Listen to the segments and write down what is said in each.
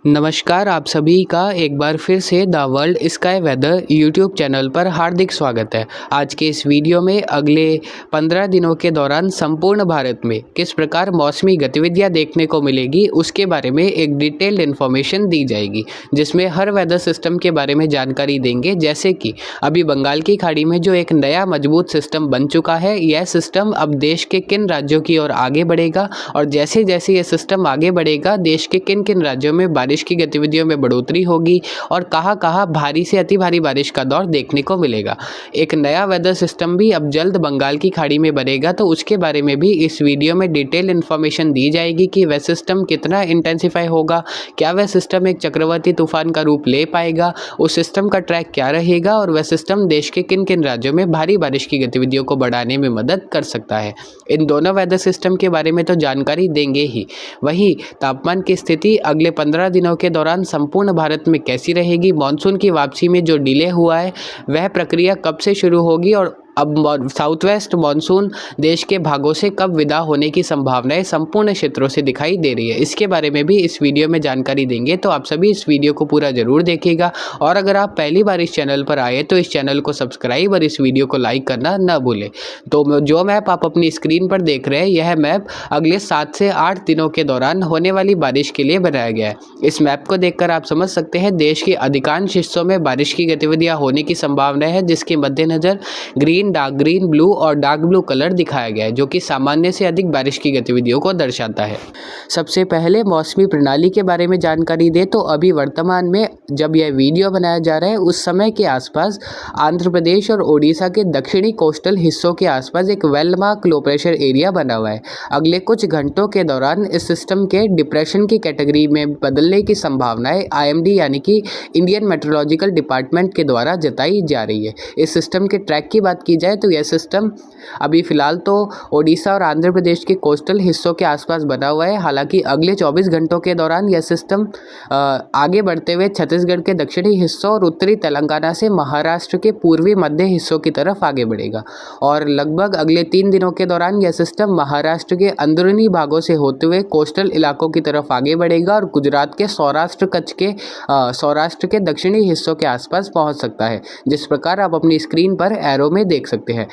नमस्कार, आप सभी का एक बार फिर से the world sky weather YouTube channel पर हार्दिक स्वागत है। आज के इस वीडियो में अगले 15 दिनों के दौरान संपूर्ण भारत में किस प्रकार मौसमी गतिविधियां देखने को मिलेगी उसके बारे में एक डिटेल्ड इन्फॉर्मेशन दी जाएगी, जिसमें हर वेदर सिस्टम के बारे में जानकारी देंगे। जैसे कि अभी बंगाल की खाड़ी में जो एक नया मजबूत सिस्टम बन चुका है, यह सिस्टम अब देश के किन राज्यों की ओर आगे बढ़ेगा और जैसे जैसे यह सिस्टम आगे बढ़ेगा देश के किन किन राज्यों में बारिश की गतिविधियों में बढ़ोतरी होगी और कहां कहां भारी से अति भारी बारिश का दौर देखने को मिलेगा। एक नया वेदर सिस्टम भी अब जल्द बंगाल की खाड़ी में बनेगा, तो उसके बारे में भी इस वीडियो में डिटेल इन्फॉर्मेशन दी जाएगी कि वह सिस्टम कितना इंटेंसिफाई होगा, क्या वह सिस्टम एक चक्रवाती तूफान का रूप ले पाएगा, उस सिस्टम का ट्रैक क्या रहेगा और वह सिस्टम देश के किन किन राज्यों में भारी बारिश की गतिविधियों को बढ़ाने में मदद कर सकता है। इन दोनों वेदर सिस्टम के बारे में तो जानकारी देंगे ही, वहीं तापमान की स्थिति अगले 15 दिनों के दौरान संपूर्ण भारत में कैसी रहेगी, मानसून की वापसी में जो डिले हुआ है वह प्रक्रिया कब से शुरू होगी और अब साउथ वेस्ट मानसून देश के भागों से कब विदा होने की संभावनाएं संपूर्ण क्षेत्रों से दिखाई दे रही है, इसके बारे में भी इस वीडियो में जानकारी देंगे। तो आप सभी इस वीडियो को पूरा जरूर देखिएगा और अगर आप पहली बार इस चैनल पर आए तो इस चैनल को सब्सक्राइब और इस वीडियो को लाइक करना न भूलें। तो जो मैप आप अपनी स्क्रीन पर देख रहे हैं, यह मैप अगले 7 से 8 दिनों के दौरान होने वाली बारिश के लिए बनाया गया है। इस मैप को देखकर आप समझ सकते हैं देश के अधिकांश हिस्सों में बारिश की गतिविधियां होने की संभावना है, जिसके मद्देनजर ग्रीन, डार्क ग्रीन, ब्लू और डार्क ब्लू कलर दिखाया गया है, जो कि सामान्य से अधिक बारिश की गतिविधियों को दर्शाता है। सबसे पहले मौसमी प्रणाली के बारे में जानकारी दे तो अभी वर्तमान में जब यह वीडियो बनाया जा रहा है उस समय के आसपास आंध्र प्रदेश और ओडिशा के दक्षिणी कोस्टल हिस्सों के आसपास एक well mark low pressure area बना हुआ है। अगले कुछ घंटों के दौरान इस सिस्टम के डिप्रेशन की कैटेगरी में बदलने की संभावनाएं IMD यानी कि इंडियन मेट्रोलॉजिकल डिपार्टमेंट के द्वारा जताई जा रही है। इस सिस्टम के ट्रैक की बात की जाए तो यह सिस्टम अभी फिलहाल तो ओडिशा और आंध्र प्रदेश के कोस्टल हिस्सों के आसपास बना हुआ है। हालांकि अगले 24 घंटों के दौरान यह सिस्टम आगे बढ़ते हुए छत्तीसगढ़ के दक्षिणी हिस्सों और उत्तरी तेलंगाना से महाराष्ट्र के पूर्वी मध्य हिस्सों की तरफ आगे बढ़ेगा और लगभग अगले 3 दिनों के दौरान यह सिस्टम महाराष्ट्र के अंदरूनी भागों से होते हुए कोस्टल इलाकों की तरफ आगे बढ़ेगा और गुजरात के सौराष्ट्र के दक्षिणी हिस्सों के आसपास पहुंच सकता है, जिस प्रकार आप अपनी स्क्रीन पर एरो में देख सकते हैं।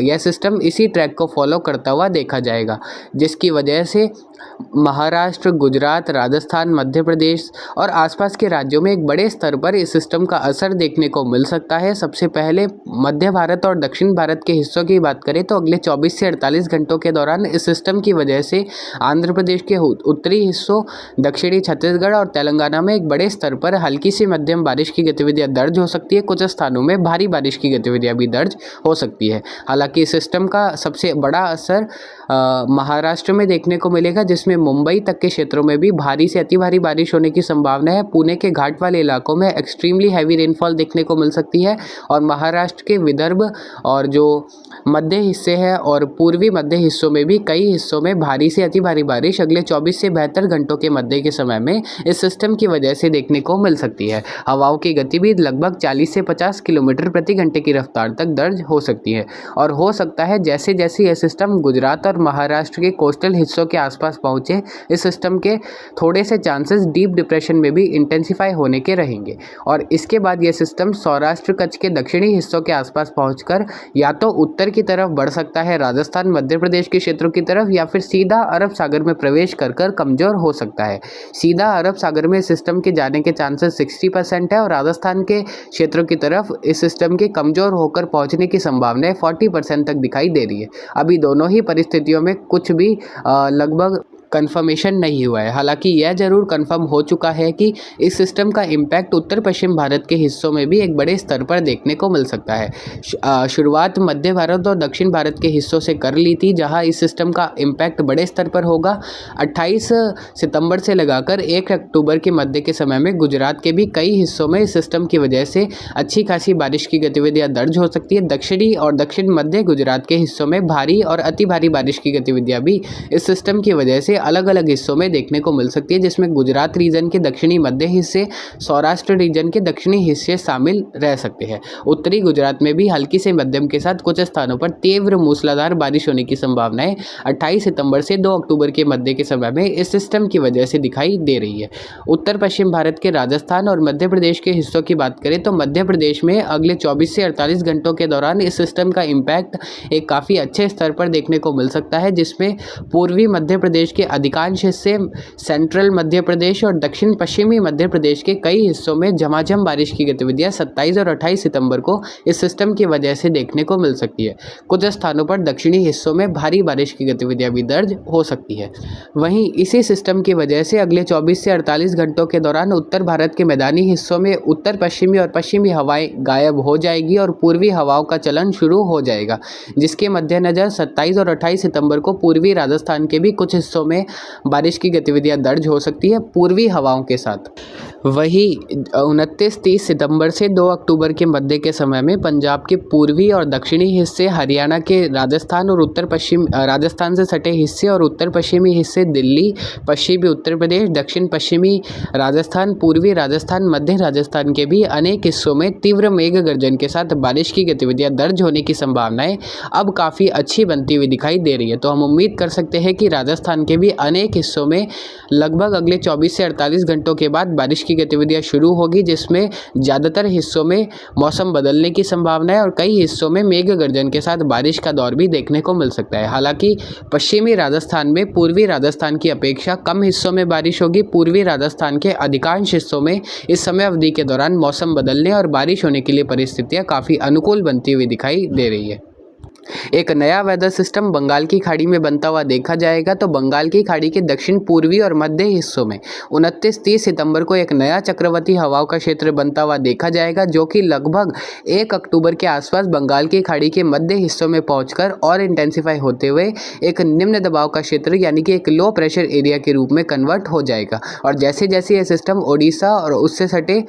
यह सिस्टम इसी ट्रैक को फॉलो करता हुआ देखा जाएगा, जिसकी वजह से महाराष्ट्र, गुजरात, राजस्थान, मध्य प्रदेश और आसपास के राज्यों में एक बड़े स्तर पर इस सिस्टम का असर देखने को मिल सकता है। सबसे पहले मध्य भारत और दक्षिण भारत के हिस्सों की बात करें तो अगले 24 से 48 घंटों के दौरान इस सिस्टम की वजह से आंध्र प्रदेश के उत्तरी हिस्सों, दक्षिणी छत्तीसगढ़ और तेलंगाना में एक बड़े स्तर पर हल्की से मध्यम बारिश की गतिविधियां दर्ज हो सकती है। कुछ स्थानों में भारी बारिश की गतिविधियां भी दर्ज हो सकती है। हालांकि इस सिस्टम का सबसे बड़ा असर महाराष्ट्र में देखने को मिलेगा, जिसमें मुंबई तक के क्षेत्रों में भी भारी से अति भारी बारिश होने की संभावना है। पुणे के घाट वाले इलाकों में एक्सट्रीमली हैवी रेनफॉल देखने को मिल सकती है और महाराष्ट्र के विदर्भ और जो मध्य हिस्से हैं और पूर्वी मध्य हिस्सों में भी कई हिस्सों में भारी से अति भारी बारिश अगले 24 से 72 घंटों के मध्य के समय में इस सिस्टम की वजह से देखने को मिल सकती है। हवाओं की गति भी लगभग 40 से 50 किलोमीटर प्रति घंटे की रफ्तार तक दर्ज हो सकती है और हो सकता है जैसे जैसे यह सिस्टम गुजरात और महाराष्ट्र के कोस्टल हिस्सों के आसपास पहुंचे, इस सिस्टम के थोड़े से चांसेस डीप डिप्रेशन में भी इंटेंसिफाई होने के रहेंगे और इसके बाद यह सिस्टम सौराष्ट्र कच्छ के दक्षिणी हिस्सों के आसपास पहुंचकर या तो उत्तर की तरफ बढ़ सकता है, राजस्थान मध्य प्रदेश के क्षेत्रों की तरफ, या फिर सीधा अरब सागर में प्रवेश कर कमजोर हो सकता है। सीधा अरब सागर में सिस्टम के जाने के चांसेस 60% है और राजस्थान के क्षेत्रों की तरफ इस सिस्टम के कमजोर होकर पहुंचने की संभावना 40% तक दिखाई दे रही है। अभी दोनों ही परिस्थितियों में कुछ भी लगभग कंफर्मेशन नहीं हुआ है। हालांकि यह जरूर कंफर्म हो चुका है कि इस सिस्टम का इम्पैक्ट उत्तर पश्चिम भारत के हिस्सों में भी एक बड़े स्तर पर देखने को मिल सकता है। शुरुआत मध्य भारत और दक्षिण भारत के हिस्सों से कर ली थी, जहां इस सिस्टम का इम्पैक्ट बड़े स्तर पर होगा। 28 सितंबर से लगाकर 1 अक्टूबर के मध्य के समय में गुजरात के भी कई हिस्सों में इस सिस्टम की वजह से अच्छी खासी बारिश की गतिविधियां दर्ज हो सकती है। दक्षिणी और दक्षिण मध्य गुजरात के हिस्सों में भारी और अति भारी बारिश की गतिविधियां भी इस सिस्टम की वजह से अलग अलग हिस्सों में देखने को मिल सकती है, जिसमें गुजरात रीजन के दक्षिणी मध्य हिस्से, सौराष्ट्र रीजन के दक्षिणी हिस्से शामिल रह सकते हैं। उत्तरी गुजरात में भी हल्की से मध्यम के साथ कुछ स्थानों पर तीव्र मूसलाधार बारिश होने की संभावनाएं 28 सितंबर से 2 अक्टूबर के मध्य के समय में इस सिस्टम की वजह से दिखाई दे रही है। उत्तर पश्चिम भारत के राजस्थान और मध्य प्रदेश के हिस्सों की बात करें तो मध्य प्रदेश में अगले 24 से 48 घंटों के दौरान इस सिस्टम का इम्पैक्ट एक काफ़ी अच्छे स्तर पर देखने को मिल सकता है, जिसमें पूर्वी मध्य प्रदेश के अधिकांश हिस्से, सेंट्रल मध्य प्रदेश और दक्षिण पश्चिमी मध्य प्रदेश के कई हिस्सों में झमाझम बारिश की गतिविधियां 27 और 28 सितंबर को इस सिस्टम की वजह से देखने को मिल सकती है। कुछ स्थानों पर दक्षिणी हिस्सों में भारी बारिश की गतिविधियां भी दर्ज हो सकती है। वहीं इसी सिस्टम की वजह से अगले 24 से 48 घंटों के दौरान उत्तर भारत के मैदानी हिस्सों में उत्तर पश्चिमी और पश्चिमी हवाएं गायब हो जाएगी और पूर्वी हवाओं का चलन शुरू हो जाएगा, जिसके मद्देनज़र 27 और 28 सितंबर को पूर्वी राजस्थान के भी कुछ हिस्सों में बारिश की गतिविधियां दर्ज हो सकती है पूर्वी हवाओं के साथ। वहीं 29-30 सितंबर से 2 अक्टूबर के मध्य के समय में पंजाब के पूर्वी और दक्षिणी हिस्से, हरियाणा के राजस्थान और उत्तर पश्चिम राजस्थान से सटे हिस्से और उत्तर पश्चिमी हिस्से, दिल्ली, पश्चिमी उत्तर प्रदेश, दक्षिण पश्चिमी राजस्थान, पूर्वी राजस्थान, मध्य राजस्थान के भी अनेक हिस्सों में तीव्र मेघ गर्जन के साथ बारिश की गतिविधियां दर्ज होने की संभावनाएं अब काफ़ी अच्छी बनती हुई दिखाई दे रही है। तो हम उम्मीद कर सकते हैं कि राजस्थान के भी अनेक हिस्सों में लगभग अगले 24 से 48 घंटों के बाद बारिश की गतिविधियां शुरू होगी, जिसमें ज़्यादातर हिस्सों में मौसम बदलने की संभावना है और कई हिस्सों में मेघ गर्जन के साथ बारिश का दौर भी देखने को मिल सकता है। हालांकि पश्चिमी राजस्थान में पूर्वी राजस्थान की अपेक्षा कम हिस्सों में बारिश होगी। पूर्वी राजस्थान के अधिकांश हिस्सों में इस समय अवधि के दौरान मौसम बदलने और बारिश होने के लिए परिस्थितियां काफ़ी अनुकूल बनती हुई दिखाई दे रही है। एक नया वेदर सिस्टम बंगाल की खाड़ी में बनता हुआ देखा जाएगा। तो बंगाल की खाड़ी के दक्षिण पूर्वी और मध्य हिस्सों में 29-30 सितंबर को एक नया चक्रवाती हवाओं का क्षेत्र बनता हुआ देखा जाएगा, जो कि लगभग 1 अक्टूबर के आसपास बंगाल की खाड़ी के मध्य हिस्सों में पहुंचकर और इंटेंसिफाई होते हुए एक निम्न दबाव का क्षेत्र यानी कि एक लो प्रेशर एरिया के रूप में कन्वर्ट हो जाएगा। और जैसे जैसे यह सिस्टम ओडिशा और उससे सटे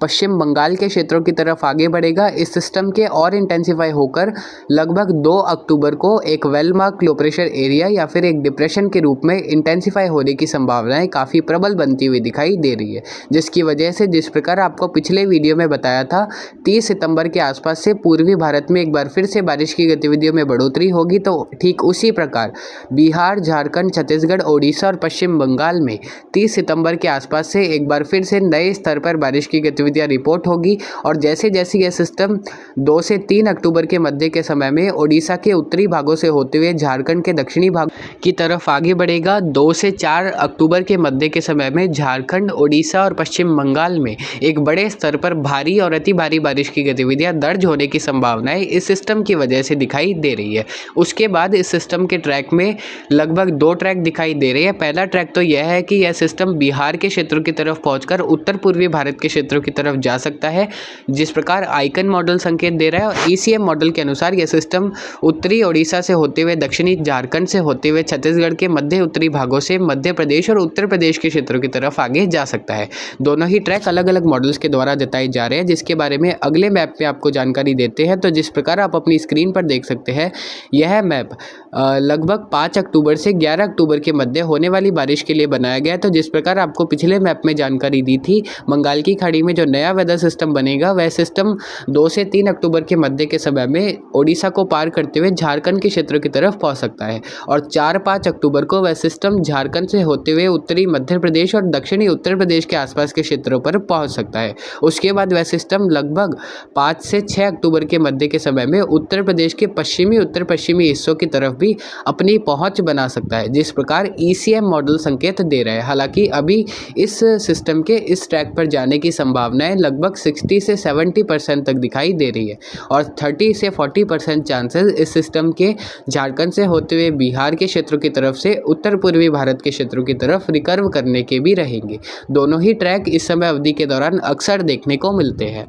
पश्चिम बंगाल के क्षेत्रों की तरफ आगे बढ़ेगा, इस सिस्टम के और इंटेंसिफाई होकर लगभग 2 अक्टूबर को एक well mark low pressure area या फिर एक डिप्रेशन के रूप में इंटेंसिफाई होने की संभावनाएं काफ़ी प्रबल बनती हुई दिखाई दे रही है, जिसकी वजह से जिस प्रकार आपको पिछले वीडियो में बताया था 30 सितंबर के आसपास से पूर्वी भारत में एक बार फिर से बारिश की गतिविधियों में बढ़ोतरी होगी, तो ठीक उसी प्रकार बिहार, झारखंड, छत्तीसगढ़, ओडिशा और पश्चिम बंगाल में 30 सितंबर के आसपास से एक बार फिर से नए स्तर पर बारिश की गतिविधियां रिपोर्ट होगी। और जैसे जैसे यह सिस्टम 2 से 3 अक्टूबर के मध्य के समय में ओडिशा के उत्तरी भागों से होते हुए झारखंड के दक्षिणी भाग की तरफ आगे बढ़ेगा, 2 से 4 अक्टूबर के मध्य के समय में झारखंड, ओडिशा और पश्चिम बंगाल में एक बड़े स्तर पर भारी और अति भारी बारिश की गतिविधियां दर्ज होने की संभावनाएं इस सिस्टम की वजह से दिखाई दे रही है। उसके बाद इस सिस्टम के ट्रैक में लगभग 2 ट्रैक दिखाई दे रहे हैं। पहला ट्रैक तो यह है कि यह सिस्टम बिहार के क्षेत्रों की तरफ पहुंचकर उत्तर पूर्वी भारत के क्षेत्रों की तरफ जा सकता है, जिस प्रकार आइकन मॉडल संकेत दे रहा है। और ईसीएम मॉडल के अनुसार यह सिस्टम उत्तरी ओडिशा से होते हुए दक्षिणी झारखंड से होते हुए छत्तीसगढ़ के मध्य उत्तरी भागों से मध्य प्रदेश और उत्तर प्रदेश के क्षेत्रों की तरफ आगे जा सकता है। दोनों ही ट्रैक अलग अलग मॉडल्स के द्वारा जताए जा रहे हैं, जिसके बारे में अगले मैप में आपको जानकारी देते हैं। तो जिस प्रकार आप अपनी स्क्रीन पर देख सकते हैं, यह मैप लगभग 5 अक्टूबर से 11 अक्टूबर के मध्य होने वाली बारिश के लिए बनाया गया है। तो जिस प्रकार आपको पिछले मैप में जानकारी दी थी, बंगाल की खाड़ी में जो नया वेदर सिस्टम बनेगा वह सिस्टम 2 से 3 अक्टूबर के मध्य के समय में ओडिशा को पार करते हुए झारखंड के क्षेत्र की तरफ पहुंच सकता है और 4-5 अक्टूबर को वह सिस्टम झारखंड से होते हुए उत्तरी मध्य प्रदेश और दक्षिणी उत्तर प्रदेश के आसपास के क्षेत्रों पर पहुंच सकता है। उसके बाद वह सिस्टम लगभग 5 से 6 अक्टूबर के मध्य के समय में उत्तर प्रदेश के पश्चिमी उत्तर पश्चिमी हिस्सों की तरफ भी अपनी पहुंच बना सकता है, जिस प्रकार ईसीएम मॉडल संकेत दे रहा है। हालांकि अभी इस सिस्टम के इस ट्रैक पर जाने की संभावनाएं लगभग 60 से 70% तक दिखाई दे रही है और 30 से 40% चांसेस इस सिस्टम के झारखंड से होते हुए बिहार के क्षेत्रों की तरफ से उत्तर पूर्वी भारत के क्षेत्रों की तरफ रिकर्व करने के भी रहेंगे। दोनों ही ट्रैक इस समय अवधि के दौरान अक्सर देखने को मिलते हैं।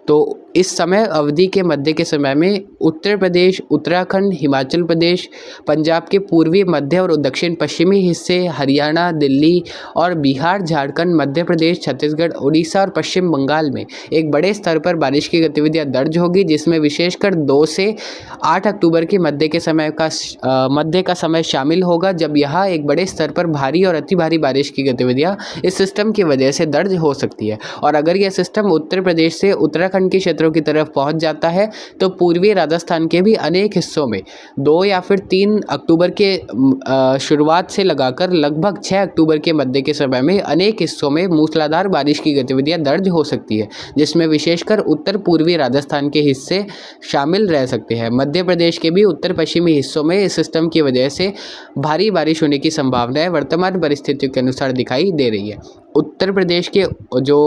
तो इस समय अवधि के मध्य के समय में उत्तर प्रदेश, उत्तराखंड, हिमाचल प्रदेश, पंजाब के पूर्वी, मध्य और दक्षिण पश्चिमी हिस्से, हरियाणा, दिल्ली और बिहार, झारखंड, मध्य प्रदेश, छत्तीसगढ़, उड़ीसा और पश्चिम बंगाल में एक बड़े स्तर पर बारिश की गतिविधियां दर्ज होगी, जिसमें विशेषकर 2 से 8 अक्टूबर के मध्य का समय शामिल होगा, जब यहाँ एक बड़े स्तर पर भारी और अति भारी बारिश की गतिविधियां इस सिस्टम की वजह से दर्ज हो सकती है। और अगर यह सिस्टम उत्तर प्रदेश से उत्तराखंड के क्षेत्रों की तरफ पहुंच जाता है तो पूर्वी राजस्थान के भी अनेक हिस्सों में 2 या फिर 3 अक्टूबर के शुरुआत से लगाकर लगभग 6 अक्टूबर के मध्य के समय में अनेक हिस्सों में मूसलाधार बारिश की गतिविधियां दर्ज हो सकती है, जिसमें विशेषकर उत्तर पूर्वी राजस्थान के हिस्से शामिल रह सकते हैं। मध्य प्रदेश के भी उत्तर पश्चिमी हिस्सों में इस सिस्टम की वजह से भारी बारिश होने की संभावनाएं वर्तमान परिस्थितियों के अनुसार दिखाई दे रही है। उत्तर प्रदेश के जो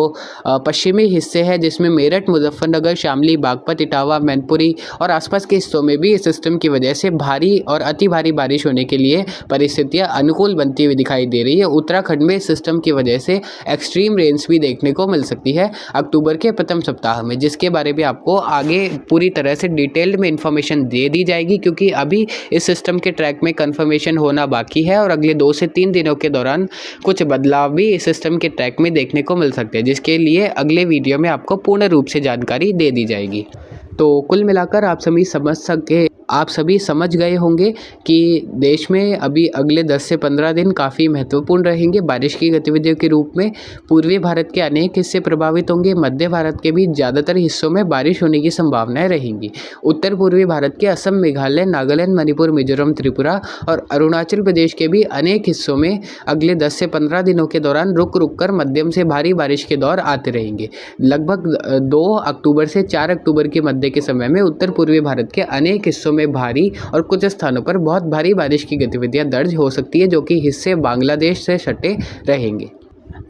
पश्चिमी हिस्से हैं, जिसमें मेरठ, मुजफ्फरनगर, शामली, बागपत, इटावा, मैनपुरी और आसपास के हिस्सों में भी इस सिस्टम की वजह से भारी और अति भारी बारिश होने के लिए परिस्थितियां अनुकूल बनती हुई दिखाई दे रही है। उत्तराखंड में इस सिस्टम की वजह से एक्सट्रीम रेंज भी देखने को मिल सकती है अक्टूबर के प्रथम सप्ताह में, जिसके बारे में आपको आगे पूरी तरह से डिटेल्ड में इंफॉर्मेशन दे दी जाएगी, क्योंकि अभी इस सिस्टम के ट्रैक में कन्फर्मेशन होना बाकी है और अगले 2 से 3 दिनों के दौरान कुछ बदलाव भी इस सिस्टम के ट्रैक में देखने को मिल सकते हैं, जिसके लिए अगले वीडियो में आपको पूर्ण रूप से जानकारी दे दी जाएगी। तो कुल मिलाकर आप सभी समझ गए होंगे कि देश में अभी अगले 10 से 15 दिन काफ़ी महत्वपूर्ण रहेंगे बारिश की गतिविधियों के रूप में। पूर्वी भारत के अनेक हिस्से प्रभावित होंगे, मध्य भारत के भी ज़्यादातर हिस्सों में बारिश होने की संभावनाएं रहेंगी। उत्तर पूर्वी भारत के असम, मेघालय, नागालैंड, मणिपुर, मिजोरम, त्रिपुरा और अरुणाचल प्रदेश के भी अनेक हिस्सों में अगले 10 से 15 दिनों के दौरान रुक रुक कर मध्यम से भारी बारिश के दौर आते रहेंगे। लगभग 2 अक्टूबर से 4 अक्टूबर के मध्य के समय में उत्तर पूर्वी भारत के अनेक हिस्सों में भारी और कुछ स्थानों पर बहुत भारी बारिश की गतिविधियां दर्ज हो सकती है, जो कि हिस्से बांग्लादेश से सटे रहेंगे।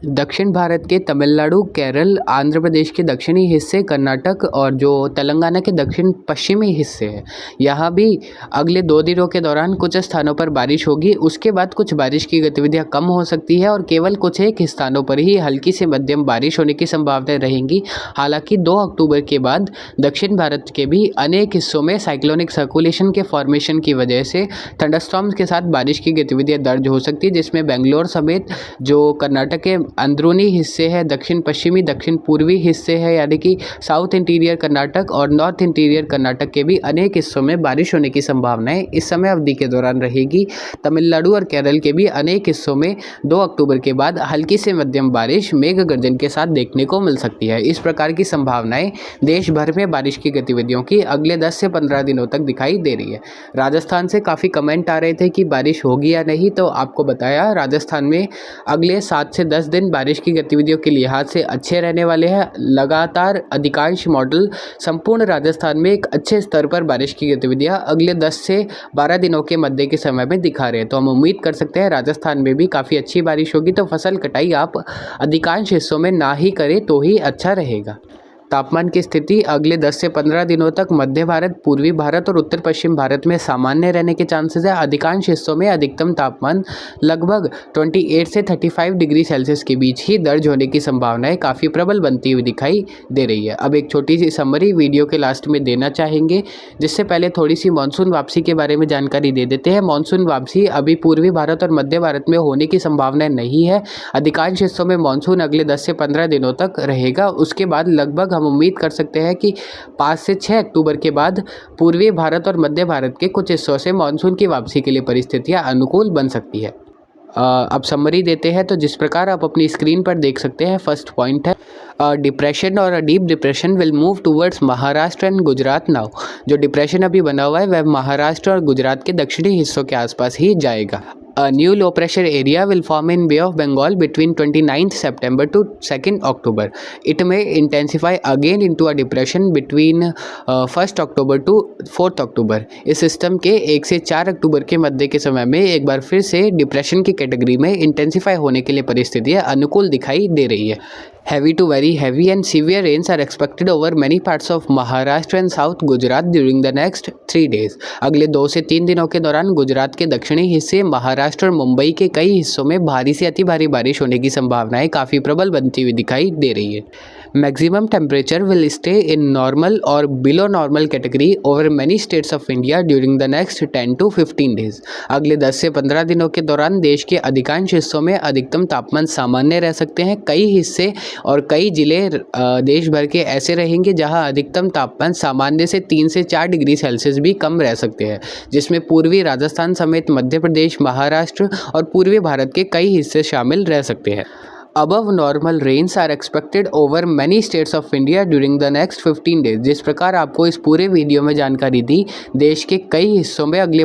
दक्षिण भारत के तमिलनाडु, केरल, आंध्र प्रदेश के दक्षिणी हिस्से, कर्नाटक और जो तेलंगाना के दक्षिण पश्चिमी हिस्से हैं, यहाँ भी अगले 2 दिनों के दौरान कुछ स्थानों पर बारिश होगी। उसके बाद कुछ बारिश की गतिविधियाँ कम हो सकती है और केवल कुछ एक स्थानों पर ही हल्की से मध्यम बारिश होने की संभावनाएं रहेंगी। हालांकि 2 अक्टूबर के बाद दक्षिण भारत के भी अनेक हिस्सों में साइक्लोनिक सर्कुलेशन के फॉर्मेशन की वजह से थंडरस्टॉर्म्स के साथ बारिश की गतिविधियाँ दर्ज हो सकती है, जिसमें बेंगलोर समेत जो कर्नाटक के अंदरूनी हिस्से है, दक्षिण पश्चिमी, दक्षिण पूर्वी हिस्से है, यानी कि साउथ इंटीरियर कर्नाटक और नॉर्थ इंटीरियर कर्नाटक के भी अनेक हिस्सों में बारिश होने की संभावनाएं इस समय अवधि के दौरान रहेगी। तमिलनाडु और केरल के भी अनेक हिस्सों में 2 अक्टूबर के बाद हल्की से मध्यम बारिश मेघ गर्जन के साथ देखने को मिल सकती है। इस प्रकार की संभावनाएं देश भर में बारिश की गतिविधियों की अगले 10 से 15 दिनों तक दिखाई दे रही है। राजस्थान से काफ़ी कमेंट आ रहे थे कि बारिश होगी या नहीं, तो आपको बताया राजस्थान में अगले 7 से 10 दिन बारिश की गतिविधियों के लिहाज से अच्छे रहने वाले हैं। लगातार अधिकांश मॉडल संपूर्ण राजस्थान में एक अच्छे स्तर पर बारिश की गतिविधियां अगले 10 से 12 दिनों के मध्य के समय में दिखा रहे हैं। तो हम उम्मीद कर सकते हैं राजस्थान में भी काफ़ी अच्छी बारिश होगी, तो फसल कटाई आप अधिकांश हिस्सों में ना ही करें तो ही अच्छा रहेगा। तापमान की स्थिति अगले 10 से 15 दिनों तक मध्य भारत, पूर्वी भारत और उत्तर पश्चिम भारत में सामान्य रहने के चांसेस है। अधिकांश हिस्सों में अधिकतम तापमान लगभग 28 से 35 डिग्री सेल्सियस के बीच ही दर्ज होने की संभावनाएं काफ़ी प्रबल बनती हुई दिखाई दे रही है। अब एक छोटी सी समरी वीडियो के लास्ट में देना चाहेंगे, जिससे पहले थोड़ी सी मानसून वापसी के बारे में जानकारी दे देते हैं। मानसून वापसी अभी पूर्वी भारत और मध्य भारत में होने की संभावना नहीं है। अधिकांश हिस्सों में मानसून अगले 10 से 15 दिनों तक रहेगा। उसके बाद लगभग हम उम्मीद कर सकते हैं कि 5 से 6 अक्टूबर के बाद पूर्वी भारत और मध्य भारत के कुछ हिस्सों से मानसून की वापसी के लिए परिस्थितियां अनुकूल बन सकती है। अब समरी देते हैं, तो जिस प्रकार आप अपनी स्क्रीन पर देख सकते हैं, फर्स्ट पॉइंट है डिप्रेशन और deep depression will move towards Maharashtra and Gujarat now. जो डिप्रेशन अभी बना हुआ है वह महाराष्ट्र और गुजरात के दक्षिणी हिस्सों के आसपास ही जाएगा। A new low pressure area will form in Bay of Bengal between 29th September to 2nd October. It may intensify again into a depression between 1st October to 4th October. इस सिस्टम के 1 से 4 अक्टूबर के मध्य के समय में एक बार फिर से डिप्रेशन की कैटेगरी में इंटेंसिफाई होने के लिए परिस्थितियाँ अनुकूल दिखाई दे रही है। Heavy to very heavy and severe rains are expected over many parts of Maharashtra and South Gujarat during the next 3 days. अगले 2 से 3 दिनों के दौरान गुजरात के दक्षिणी हिस्से, महाराष्ट्र और मुंबई के कई हिस्सों में भारी से अति भारी बारिश होने की संभावनाएं काफ़ी प्रबल बनती हुई दिखाई दे रही है. Maximum temperature will stay in normal or below normal category over many states of India during the next 10 to 15 days. अगले 10 से 15 दिनों के दौरान देश के अधिकांश हिस्सों में अधिकतम तापमान सामान्य रह सकते हैं. कई हिस्से और कई जिले देश भर के ऐसे रहेंगे जहां अधिकतम तापमान सामान्य से 3 से 4 डिग्री सेल्सियस भी कम रह सकते हैं, जिसमें पूर्वी राजस्थान समेत मध्य प्रदेश, महाराष्ट्र और पूर्वी भारत के कई हिस्से शामिल रह सकते हैं. Above normal rains are expected over many states of India during the next 15 days. जिस प्रकार आपको इस पूरे वीडियो में जानकारी दी, देश के कई हिस्सों में अगले